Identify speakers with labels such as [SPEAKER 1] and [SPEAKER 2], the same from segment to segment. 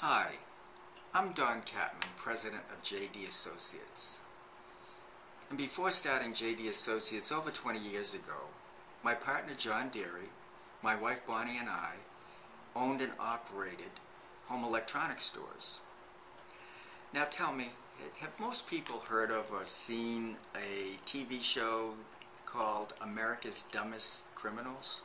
[SPEAKER 1] Hi, I'm Don Catman, president of JD Associates. And before starting JD Associates over 20 years ago, my partner John Deary, my wife Bonnie, and I owned and operated home electronics stores. Now tell me, have most people heard of or seen a TV show called America's Dumbest Criminals?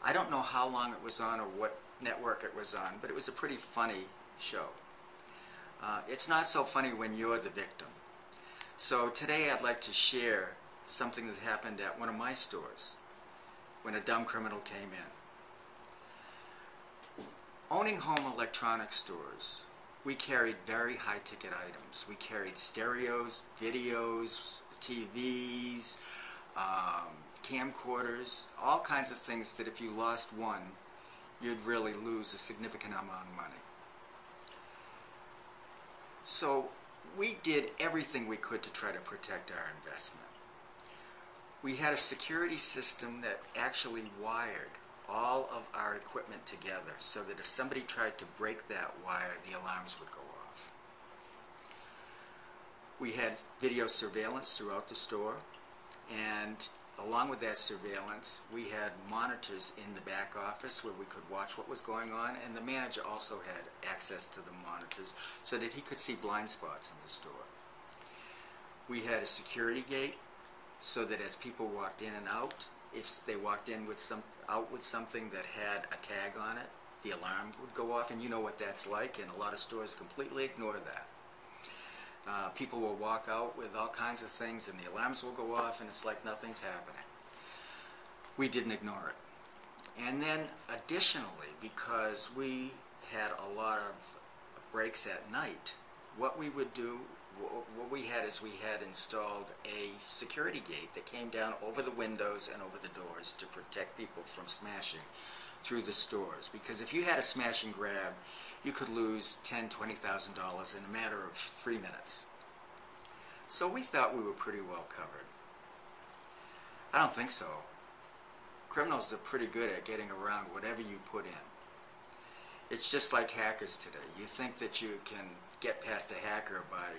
[SPEAKER 1] I don't know how long it was on or what network it was on, but it was a pretty funny show. It's not so funny when you're the victim. So today I'd like to share something that happened at one of my stores when a dumb criminal came in. Owning home electronics stores, we carried very high-ticket items. We carried stereos, videos, TVs, camcorders, all kinds of things that if you lost one, you'd really lose a significant amount of money. So we did everything we could to try to protect our investment. We had a security system that actually wired all of our equipment together so that if somebody tried to break that wire, the alarms would go off. We had video surveillance throughout the store, and along with that surveillance, we had monitors in the back office where we could watch what was going on, and the manager also had access to the monitors so that he could see blind spots in the store. We had a security gate so that as people walked in and out, if they walked in with out with something that had a tag on it, the alarm would go off, and you know what that's like, and a lot of stores completely ignore that. People will walk out with all kinds of things and the alarms will go off and it's like nothing's happening. We didn't ignore it. And then additionally, because we had a lot of breaks at night, what we would do, what we had is we had installed a security gate that came down over the windows and over the doors to protect people from smashing through the stores. Because if you had a smash and grab, you could lose $10,000, $20,000 in a matter of 3 minutes. So we thought we were pretty well covered. I don't think so. Criminals are pretty good at getting around whatever you put in. It's just like hackers today. You think that you can get past a hacker by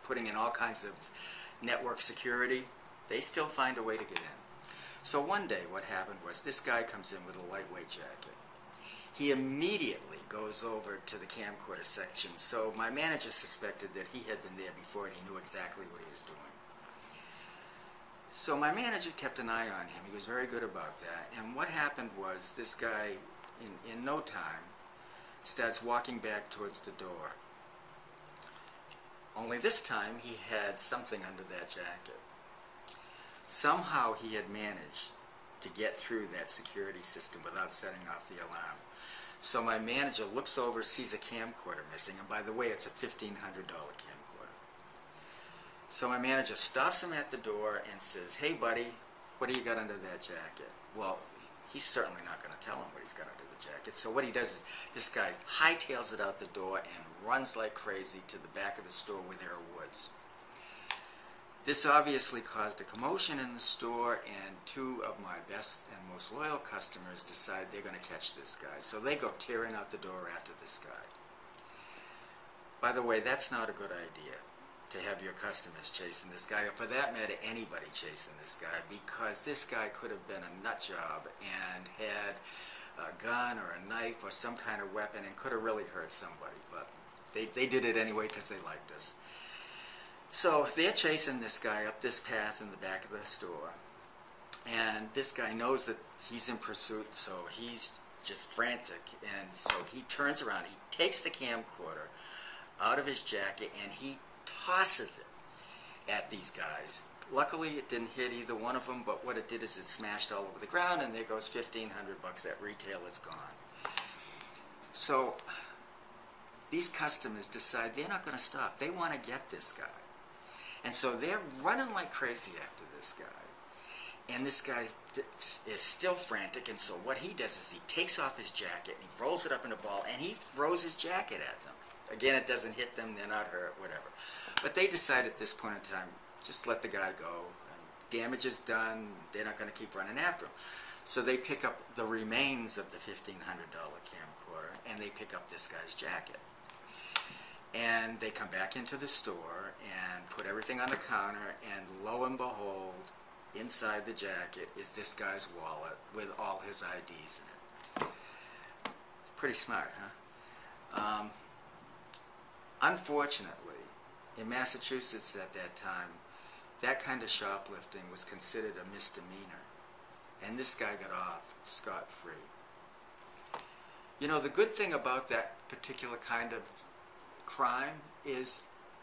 [SPEAKER 1] putting in all kinds of network security. They still find a way to get in. So one day what happened was this guy comes in with a lightweight jacket. He immediately goes over to the camcorder section, so my manager suspected that he had been there before and he knew exactly what he was doing. So my manager kept an eye on him. He was very good about that. And what happened was this guy, in no time, starts walking back towards the door. Only this time he had something under that jacket. Somehow he had managed to get through that security system without setting off the alarm. So my manager looks over, sees a camcorder missing, and by the way, it's a $1,500 camcorder. So my manager stops him at the door and says, "Hey buddy, what do you got under that jacket?" Well, he's certainly not going to tell him what he's got under the jacket. So what he does is this guy hightails it out the door and runs like crazy to the back of the store where there are woods. This obviously caused a commotion in the store, and two of my best and most loyal customers decide they're going to catch this guy. So they go tearing out the door after this guy. By the way, that's not a good idea to have your customers chasing this guy, or for that matter, anybody chasing this guy, because this guy could have been a nut job and had a gun or a knife or some kind of weapon and could have really hurt somebody. But they did it anyway because they liked us. So they're chasing this guy up this path in the back of the store, and this guy knows that he's in pursuit, so he's just frantic, and so he turns around, he takes the camcorder out of his jacket and he tosses it at these guys. Luckily it didn't hit either one of them, but what it did is it smashed all over the ground, and there goes $1,500 at retail. It's gone. So these customers decide they're not going to stop. They want to get this guy. And so they're running like crazy after this guy. And this guy is still frantic, and so what he does is he takes off his jacket and he rolls it up in a ball and he throws his jacket at them. Again, it doesn't hit them, they're not hurt, whatever. But they decide at this point in time, just let the guy go. Damage is done, they're not going to keep running after him. So they pick up the remains of the $1,500 camcorder and they pick up this guy's jacket. And they come back into the store and put everything on the counter, and lo and behold, inside the jacket is this guy's wallet with all his IDs in it. Pretty smart, huh? Unfortunately, in Massachusetts at that time, that kind of shoplifting was considered a misdemeanor, and this guy got off scot-free. You know, the good thing about that particular kind of crime is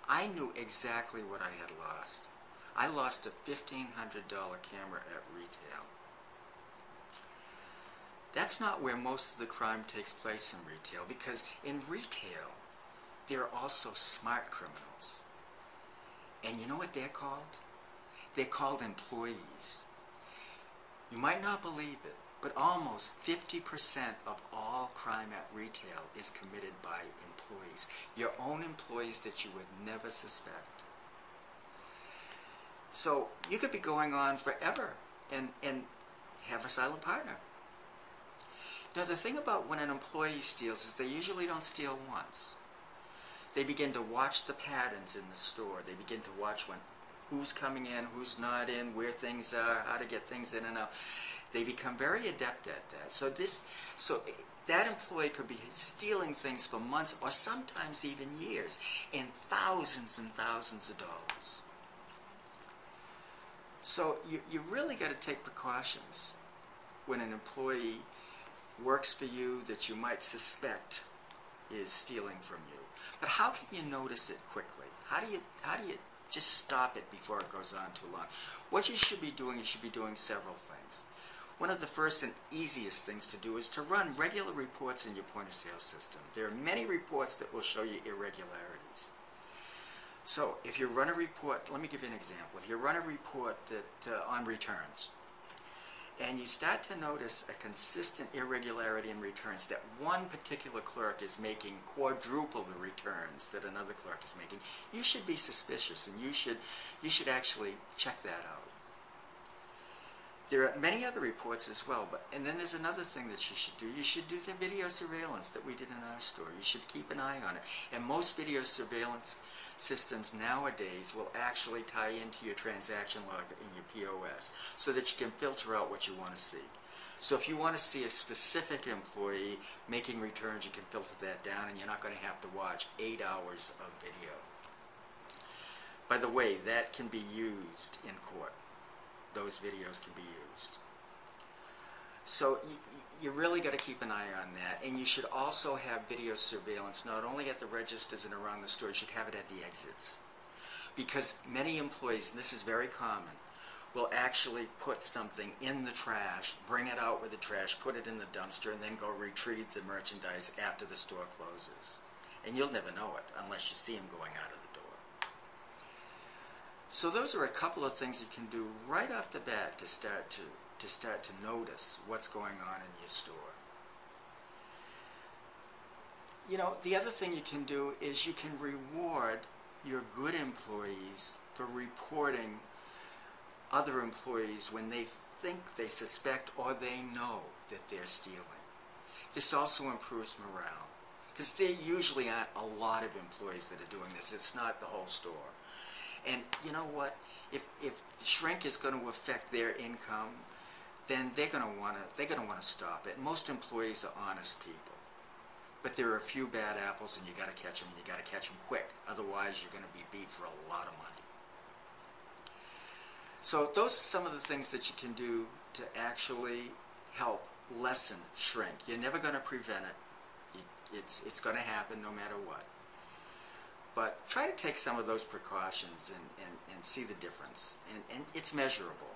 [SPEAKER 1] I knew exactly what I had lost. I lost a $1,500 camera at retail. That's not where most of the crime takes place in retail, because in retail, there are also smart criminals. And you know what they're called? They're called employees. You might not believe it, but almost 50% of all crime at retail is committed by employees. Your own employees that you would never suspect. So you could be going on forever and have a silent partner. Now the thing about when an employee steals is they usually don't steal once. They begin to watch the patterns in the store. They begin to watch who's coming in, who's not in, where things are, how to get things in and out. They become very adept at that. So that employee could be stealing things for months or sometimes even years, and thousands of dollars. So you really got to take precautions when an employee works for you that you might suspect is stealing from you. But how can you notice it quickly? How do you just stop it before it goes on too long? What you should be doing several things. One of the first and easiest things to do is to run regular reports in your point-of-sale system. There are many reports that will show you irregularities. So if you run a report, let me give you an example. If you run a report on returns, and you start to notice a consistent irregularity in returns, that one particular clerk is making quadruple the returns that another clerk is making, you should be suspicious, and you should actually check that out. There are many other reports as well, and then there's another thing that you should do. You should do the video surveillance that we did in our store. You should keep an eye on it. And most video surveillance systems nowadays will actually tie into your transaction log in your POS so that you can filter out what you want to see. So if you want to see a specific employee making returns, you can filter that down, and you're not going to have to watch 8 hours of video. By the way, that can be used in court. Those videos can be used. So you really got to keep an eye on that, and you should also have video surveillance not only at the registers and around the store, you should have it at the exits. Because many employees, and this is very common, will actually put something in the trash, bring it out with the trash, put it in the dumpster, and then go retrieve the merchandise after the store closes. And you'll never know it unless you see them going out of the door. So those are a couple of things you can do right off the bat to start to notice what's going on in your store. You know, the other thing you can do is you can reward your good employees for reporting other employees when they think they suspect or they know that they're stealing. This also improves morale, because there usually aren't a lot of employees that are doing this. It's not the whole store. And you know what? If shrink is going to affect their income, then they're going to want to stop it. Most employees are honest people, but there are a few bad apples, and you got to catch them. And you got to catch them quick. Otherwise, you're going to be beat for a lot of money. So those are some of the things that you can do to actually help lessen shrink. You're never going to prevent it. It's going to happen no matter what. But try to take some of those precautions and see the difference. And it's measurable.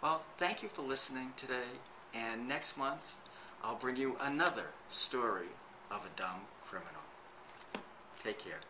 [SPEAKER 1] Well, thank you for listening today. And next month, I'll bring you another story of a dumb criminal. Take care.